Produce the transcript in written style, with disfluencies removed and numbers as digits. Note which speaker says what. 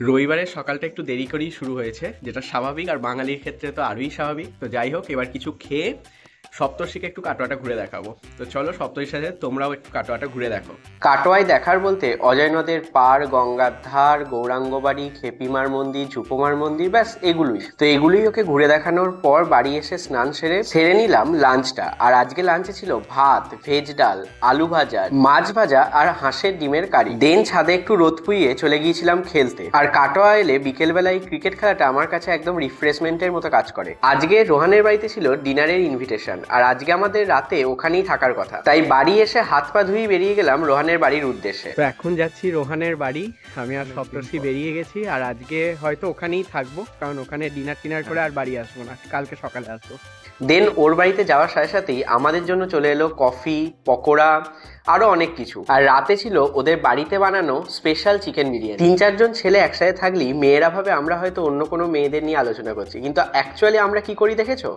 Speaker 1: রবিবারের সকালটা একটু দেরি করেই শুরু হয়েছে, যেটা স্বাভাবিক, আর বাঙালির ক্ষেত্রে তো আরোই স্বাভাবিক। তো যাই হোক, এবার কিছু খেয়ে সপ্তর্ষিকে একটু কাটোয়াটা ঘুরে দেখাবো। তো চলো সপ্তর্ষির সাথে তোমরাও একটু কাটোয়াটা ঘুরে দেখো।
Speaker 2: কাটোয়ায় দেখার বলতে অজয় নদের পার, গঙ্গার ধার, গৌরাঙ্গবাড়ি, খেপিমার মন্দির, ঝুপোমার মন্দির, ব্যাস এগুলোই। তো এগুলোই ওকে ঘুরে দেখানোর পর বাড়ি এসে স্নান সেরে নিলাম লাঞ্চটা। আর আজকে লাঞ্চে ছিল ভাত, ভেজ ডাল, আলু ভাজা, মাছ ভাজা আর হাঁসের ডিমের কারি। দেন ছাদে একটু রোদ পুইয়ে চলে গিয়েছিলাম খেলতে। আর কাটোয়া এলে বিকেলবেলায় ক্রিকেট খেলাটা আমার কাছে একদম রিফ্রেশমেন্টের মতো কাজ করে। আজকে রোহানের বাড়িতে ছিল ডিনারের ইনভিটেশন, আর আজকে আমাদের রাতে ওখানেই থাকার কথা। তাই বাড়ি এসে হাত পা ধুয়ে বেরিয়ে গেলাম রোহানের বাড়ির উদ্দেশ্যে।
Speaker 1: তো এখন যাচ্ছি রোহানের বাড়ি। আমি আর সপ্তর্ষি বেরিয়ে গেছি, আর আজকে হয়তো ওখানেই থাকবো, কারণ ওখানে ডিনার করে আর বাড়ি আসবো না, কালকে সকালে আসবো।
Speaker 2: দেন ওর বাড়িতে যাওয়ার সাথে সাথেই আমাদের জন্য চলে এলো কফি, পকোড়া, আরো অনেক কিছু। আর রাতে ছিল ওদের বাড়িতে বানানো স্পেশাল চিকেন বিরিয়ানি। 3-4 জন ছেলে একসাথে থাকলেই মেয়েরা ভাবে আমরা হয়তো অন্য কোনো মেয়েদের নিয়ে আলোচনা করছি, কিন্তু অ্যাকচুয়ালি আমরা কি করি দেখেছো?